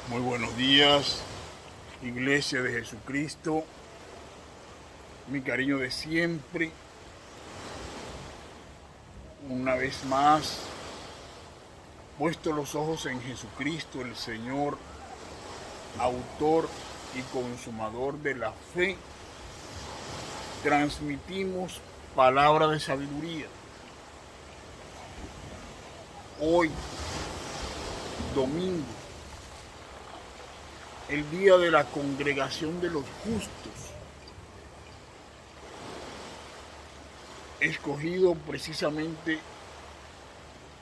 Muy buenos días, Iglesia de Jesucristo, mi cariño de siempre. Una vez más, puesto los ojos en Jesucristo, el Señor, autor y consumador de la fe, transmitimos palabra de sabiduría. Hoy, domingo, el día de la congregación de los justos, escogido precisamente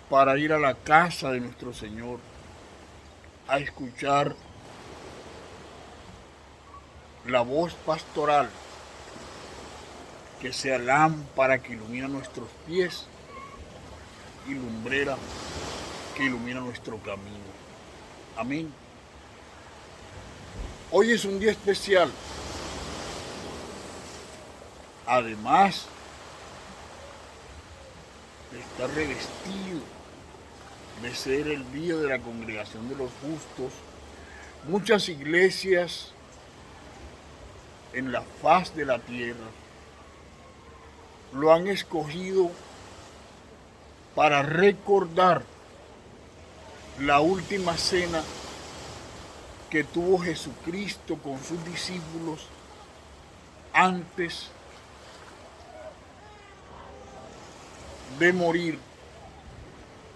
para ir a la casa de nuestro Señor a escuchar la voz pastoral, que sea lámpara que ilumina nuestros pies y lumbrera que ilumina nuestro camino. Amén. Hoy es un día especial. Además de estar revestido de ser el día de la congregación de los justos, muchas iglesias en la faz de la tierra lo han escogido para recordar la última cena que tuvo Jesucristo con sus discípulos antes de morir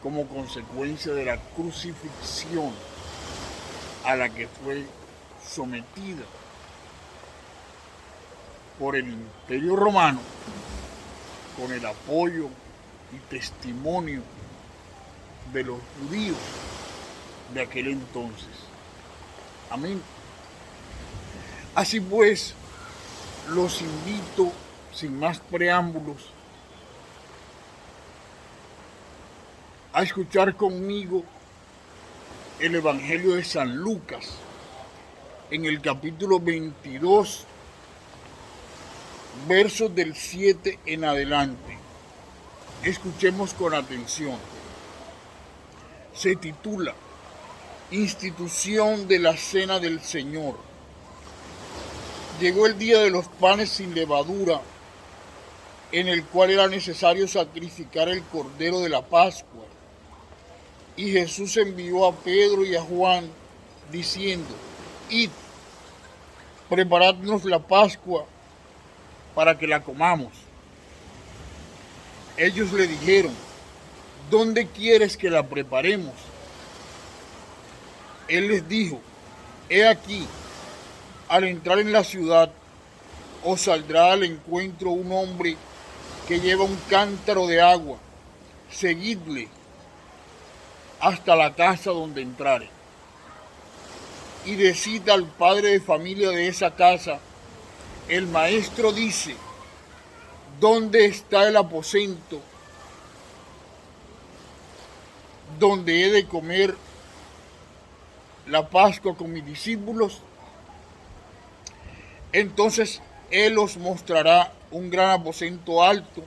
como consecuencia de la crucifixión a la que fue sometida por el Imperio Romano con el apoyo y testimonio de los judíos de aquel entonces. Amén. Así pues, los invito, sin más preámbulos, a escuchar conmigo el Evangelio de San Lucas en el capítulo 22, versos del 7 en adelante. Escuchemos con atención. Se titula Institución de la Cena del Señor. Llegó el día de los panes sin levadura, en el cual era necesario sacrificar el cordero de la Pascua. Y Jesús envió a Pedro y a Juan, diciendo: Id, preparadnos la Pascua para que la comamos. Ellos le dijeron: ¿dónde quieres que la preparemos? Él les dijo: he aquí, al entrar en la ciudad, os saldrá al encuentro un hombre que lleva un cántaro de agua. Seguidle hasta la casa donde entrare. Y decid al padre de familia de esa casa: el maestro dice, ¿dónde está el aposento donde he de comer la Pascua con mis discípulos? Entonces él os mostrará un gran aposento alto,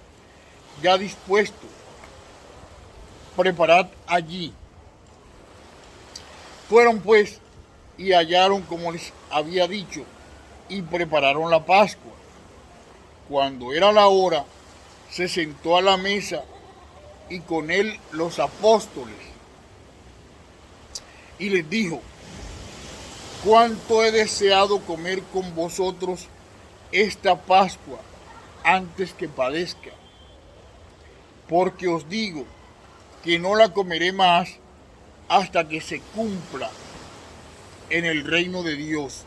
ya dispuesto. Preparad allí. Fueron pues y hallaron como les había dicho, y prepararon la Pascua. Cuando era la hora, se sentó a la mesa y con él los apóstoles. Y les dijo: cuánto he deseado comer con vosotros esta Pascua antes que padezca, porque os digo que no la comeré más hasta que se cumpla en el reino de Dios.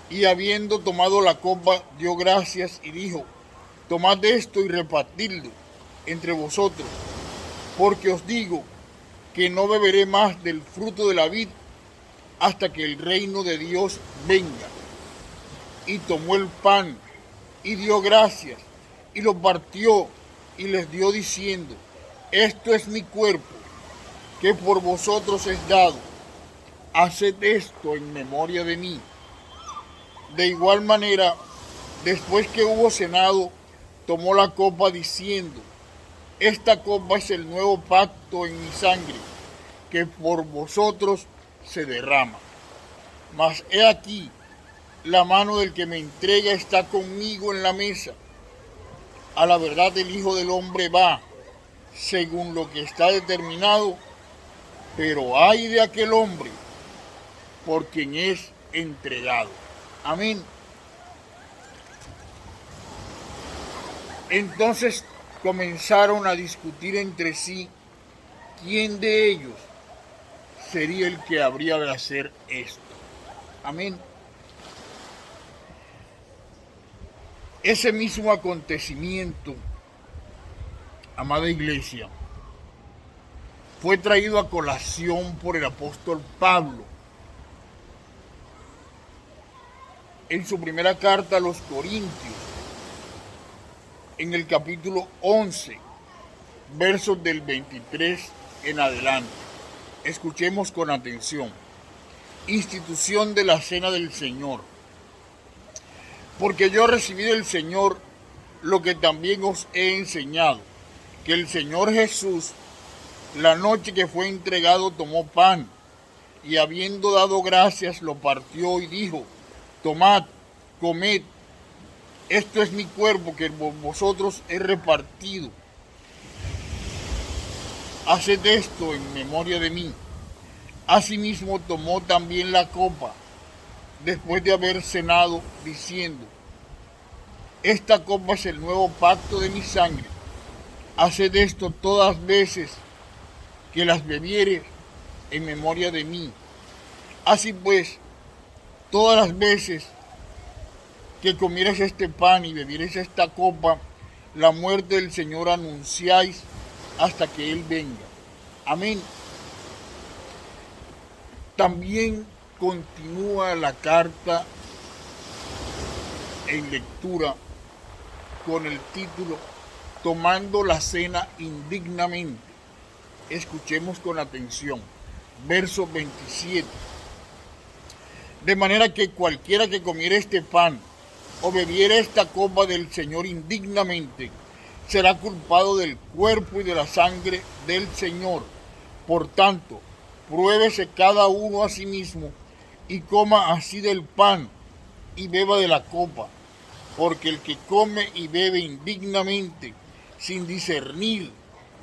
Y habiendo tomado la copa, dio gracias y dijo: tomad esto y repartidlo entre vosotros, porque os digo que no beberé más del fruto de la vid hasta que el reino de Dios venga. Y tomó el pan y dio gracias y lo partió y les dio diciendo: esto es mi cuerpo, que por vosotros es dado. Haced esto en memoria de mí. De igual manera, después que hubo cenado, tomó la copa diciendo: esta copa es el nuevo pacto en mi sangre, que por vosotros se derrama. Mas he aquí, la mano del que me entrega está conmigo en la mesa. A la verdad el Hijo del Hombre va, según lo que está determinado, pero ay de aquel hombre por quien es entregado. Amén. Entonces comenzaron a discutir entre sí quién de ellos sería el que habría de hacer esto. Amén. Ese mismo acontecimiento, amada iglesia, fue traído a colación por el apóstol Pablo en su primera carta a los Corintios, en el capítulo 11, versos del 23 en adelante. Escuchemos con atención. Institución de la Cena del Señor. Porque yo recibí del Señor lo que también os he enseñado, que el Señor Jesús, la noche que fue entregado, tomó pan, y habiendo dado gracias, lo partió y dijo: tomad, comed, esto es mi cuerpo que por vosotros he repartido. Haced esto en memoria de mí. Asimismo tomó también la copa, después de haber cenado, diciendo: esta copa es el nuevo pacto de mi sangre. Haced esto todas las veces que las bebiereis en memoria de mí. Así pues, todas las veces que comiereis este pan y bebiereis esta copa, la muerte del Señor anunciáis hasta que Él venga. Amén. También continúa la carta en lectura con el título Tomando la cena indignamente. Escuchemos con atención. Verso 27. De manera que cualquiera que comiera este pan o bebiera esta copa del Señor indignamente, será culpado del cuerpo y de la sangre del Señor. Por tanto, pruébese cada uno a sí mismo y coma así del pan y beba de la copa, porque el que come y bebe indignamente, sin discernir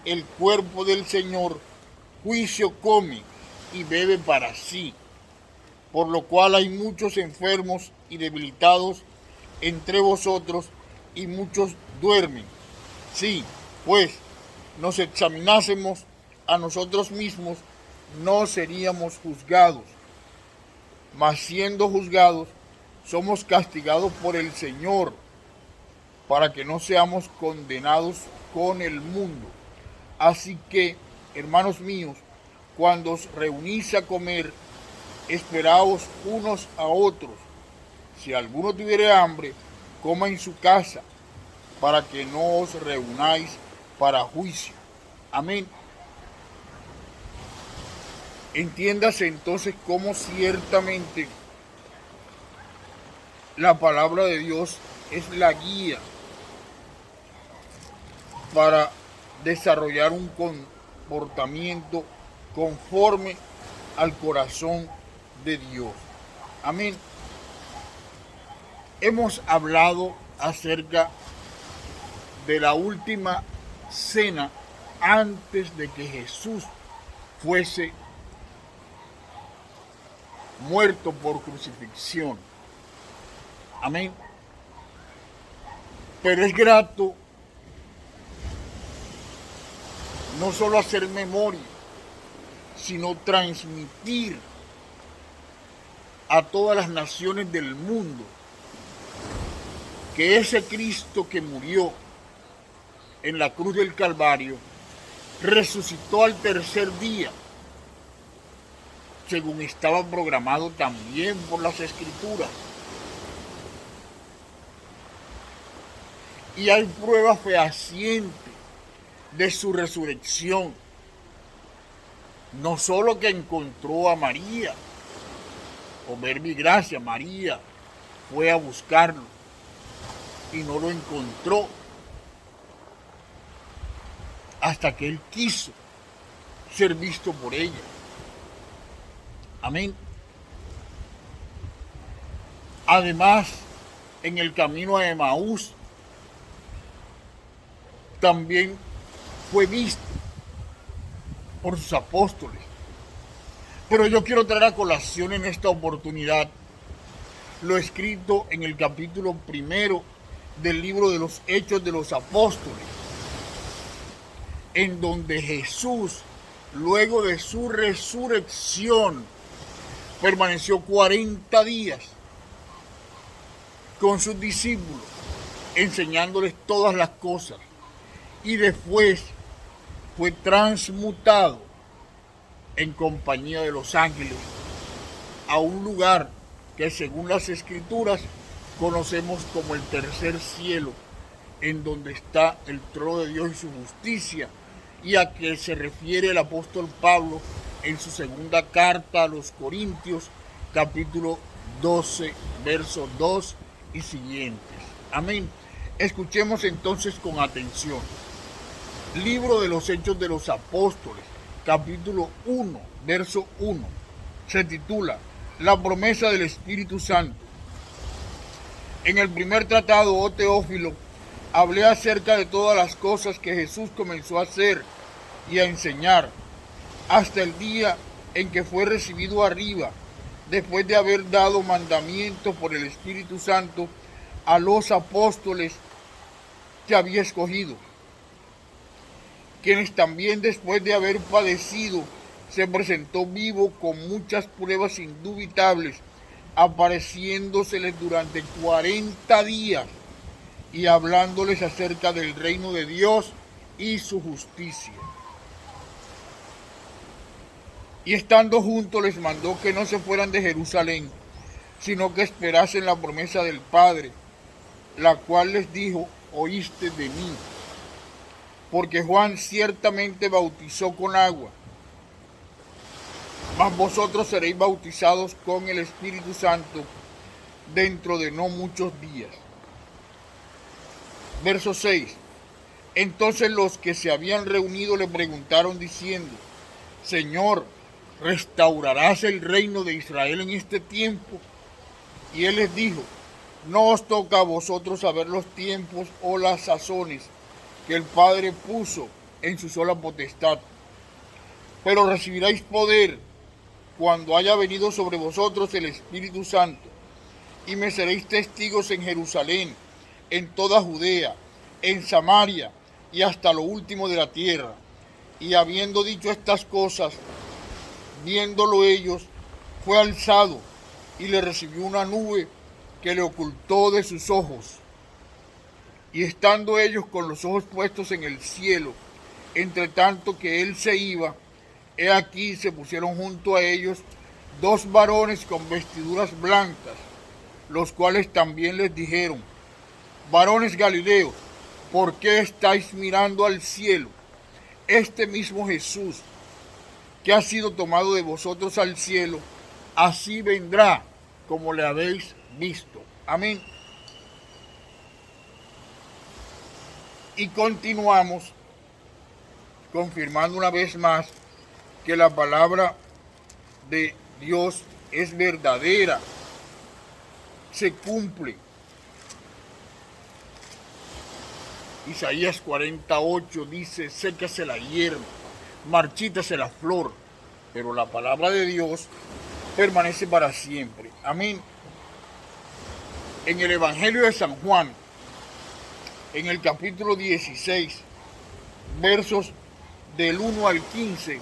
el cuerpo del Señor, juicio come y bebe para sí, por lo cual hay muchos enfermos y debilitados entre vosotros, y muchos duermen. Sí, pues nos examinásemos a nosotros mismos, no seríamos juzgados, mas siendo juzgados, somos castigados por el Señor, para que no seamos condenados con el mundo. Así que, hermanos míos, cuando os reunís a comer, esperaos unos a otros. Si alguno tuviere hambre, coma en su casa, para que no os reunáis para juicio. Amén. Entiéndase entonces cómo ciertamente la palabra de Dios es la guía para desarrollar un comportamiento conforme al corazón de Dios. Amén. Hemos hablado acerca de la última cena antes de que Jesús fuese muerto por crucifixión. Amén. Pero es grato no solo hacer memoria, sino transmitir a todas las naciones del mundo que ese Cristo que murió en la cruz del Calvario resucitó al tercer día, según estaba programado también por las Escrituras. Y hay prueba fehaciente de su resurrección. No solo que encontró a María, o verbi gracia, María fue a buscarlo y no lo encontró hasta que él quiso ser visto por ella. Amén. Además, en el camino a Emaús también fue visto por sus apóstoles. Pero yo quiero traer a colación en esta oportunidad lo escrito en el capítulo 1 del libro de los Hechos de los Apóstoles, en donde Jesús, luego de su resurrección, permaneció 40 días con sus discípulos, enseñándoles todas las cosas, y después fue transmutado en compañía de los ángeles a un lugar que, según las escrituras, conocemos como el tercer cielo, en donde está el trono de Dios y su justicia, y a que se refiere el apóstol Pablo en su segunda carta a los Corintios, capítulo 12, versos 2 y siguientes. Amén. Escuchemos entonces con atención. Libro de los Hechos de los Apóstoles, capítulo 1, verso 1. Se titula La promesa del Espíritu Santo. En el primer tratado, oh Teófilo, hablé acerca de todas las cosas que Jesús comenzó a hacer y a enseñar, hasta el día en que fue recibido arriba, después de haber dado mandamiento por el Espíritu Santo a los apóstoles que había escogido, quienes también, después de haber padecido, se presentó vivo con muchas pruebas indubitables, apareciéndoseles durante 40 días y hablándoles acerca del reino de Dios y su justicia. Y estando juntos les mandó que no se fueran de Jerusalén, sino que esperasen la promesa del Padre, la cual les dijo: oíste de mí. Porque Juan ciertamente bautizó con agua, mas vosotros seréis bautizados con el Espíritu Santo dentro de no muchos días. Verso 6. Entonces los que se habían reunido le preguntaron diciendo: Señor, ¿restaurarás el reino de Israel en este tiempo? Y él les dijo: no os toca a vosotros saber los tiempos o las sazones que el Padre puso en su sola potestad, pero recibiréis poder cuando haya venido sobre vosotros el Espíritu Santo, y me seréis testigos en Jerusalén, en toda Judea, en Samaria y hasta lo último de la tierra. Y habiendo dicho estas cosas, viéndolo ellos, fue alzado y le recibió una nube que le ocultó de sus ojos. Y estando ellos con los ojos puestos en el cielo, entre tanto que él se iba, he aquí se pusieron junto a ellos 2 varones con vestiduras blancas, los cuales también les dijeron: varones Galileos, ¿por qué estáis mirando al cielo? Este mismo Jesús, que ha sido tomado de vosotros al cielo, así vendrá como le habéis visto. Amén. Y continuamos confirmando una vez más que la palabra de Dios es verdadera, se cumple. Isaías 48 dice: sécase la hierba, marchítase la flor, pero la palabra de Dios permanece para siempre. Amén. En el Evangelio de San Juan, en el capítulo 16, versos del 1 al 15,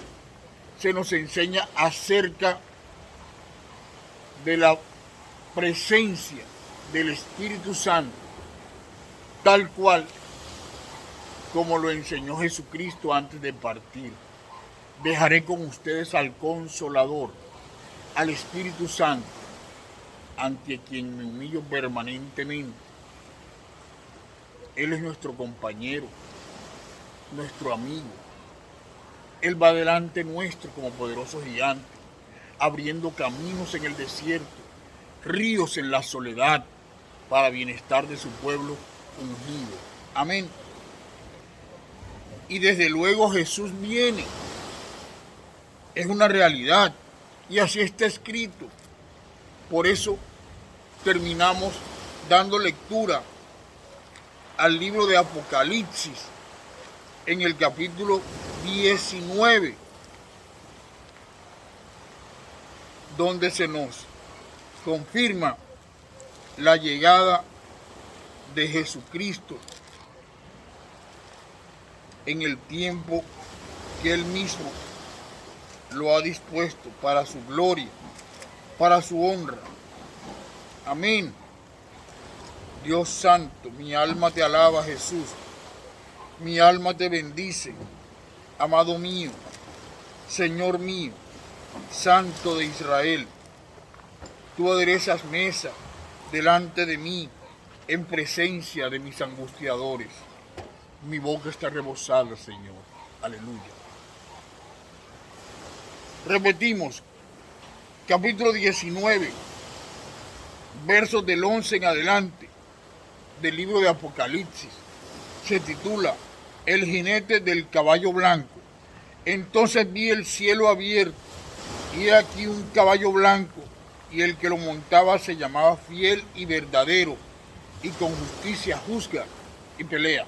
se nos enseña acerca de la presencia del Espíritu Santo, tal cual como lo enseñó Jesucristo antes de partir. Dejaré con ustedes al Consolador, al Espíritu Santo, ante quien me humillo permanentemente. Él es nuestro compañero, nuestro amigo. Él va delante nuestro como poderoso gigante, abriendo caminos en el desierto, ríos en la soledad, para bienestar de su pueblo ungido. Amén. Y desde luego Jesús viene. Es una realidad. Y así está escrito. Por eso terminamos dando lectura al libro de Apocalipsis en el capítulo 19, donde se nos confirma la llegada de Jesucristo en el tiempo que Él mismo lo ha dispuesto para su gloria, para su honra. Amén. Dios santo, mi alma te alaba, Jesús. Mi alma te bendice, amado mío, Señor mío, Santo de Israel. Tú aderezas mesa delante de mí en presencia de mis angustiadores. Mi boca está rebosada, Señor. Aleluya. Repetimos, capítulo 19, versos del 11 en adelante del libro de Apocalipsis. Se titula El jinete del caballo blanco. Entonces vi el cielo abierto, y he aquí un caballo blanco, y el que lo montaba se llamaba Fiel y Verdadero, y con justicia juzga y pelea.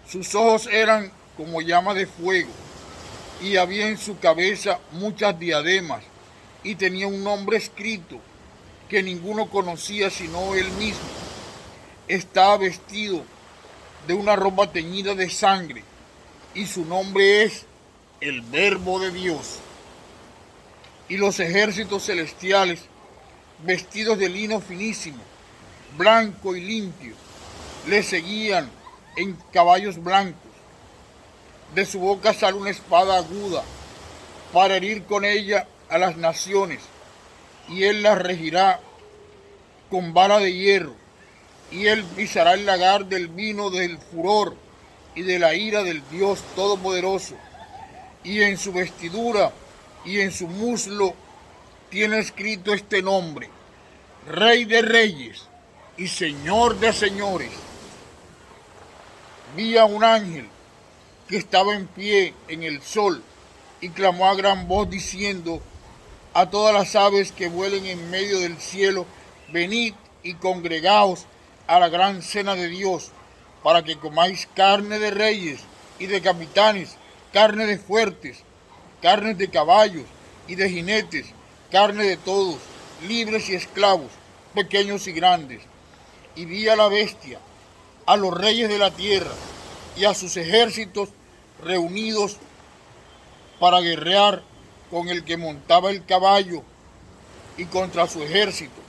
Sus ojos eran como llama de fuego, y había en su cabeza muchas diademas, y tenía un nombre escrito que ninguno conocía sino él mismo. Estaba vestido de una ropa teñida de sangre, y su nombre es el Verbo de Dios. Y los ejércitos celestiales, vestidos de lino finísimo, blanco y limpio, le seguían en caballos blancos. De su boca sale una espada aguda para herir con ella a las naciones, y él las regirá con vara de hierro, y él pisará el lagar del vino del furor y de la ira del Dios Todopoderoso. Y en su vestidura y en su muslo tiene escrito este nombre: Rey de Reyes y Señor de Señores. Vi a un ángel que estaba en pie en el sol y clamó a gran voz diciendo a todas las aves que vuelen en medio del cielo: venid y congregaos a la gran cena de Dios, para que comáis carne de reyes y de capitanes, carne de fuertes, carne de caballos y de jinetes, carne de todos, libres y esclavos, pequeños y grandes. Y vi a la bestia, a los reyes de la tierra y a sus ejércitos reunidos para guerrear con el que montaba el caballo y contra su ejército.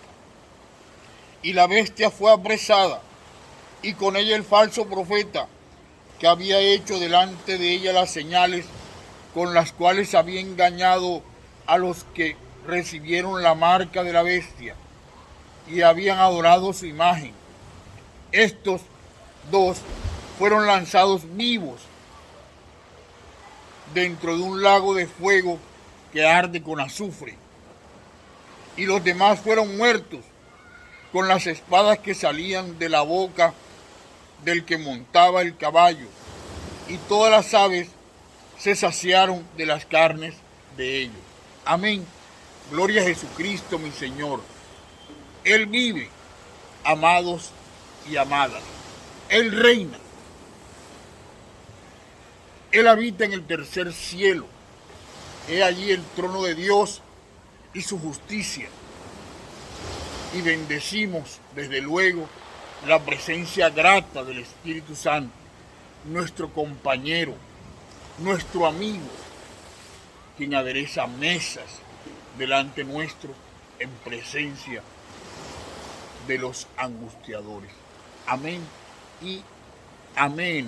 Y la bestia fue apresada, y con ella el falso profeta, que había hecho delante de ella las señales con las cuales había engañado a los que recibieron la marca de la bestia y habían adorado su imagen. Estos dos fueron lanzados vivos dentro de un lago de fuego que arde con azufre, y los demás fueron muertos con las espadas que salían de la boca del que montaba el caballo, y todas las aves se saciaron de las carnes de ellos. Amén. Gloria a Jesucristo, mi Señor. Él vive, amados y amadas. Él reina. Él habita en el tercer cielo. He allí el trono de Dios y su justicia. Y bendecimos desde luego la presencia grata del Espíritu Santo, nuestro compañero, nuestro amigo, quien adereza mesas delante nuestro en presencia de los angustiadores. Amén y amén.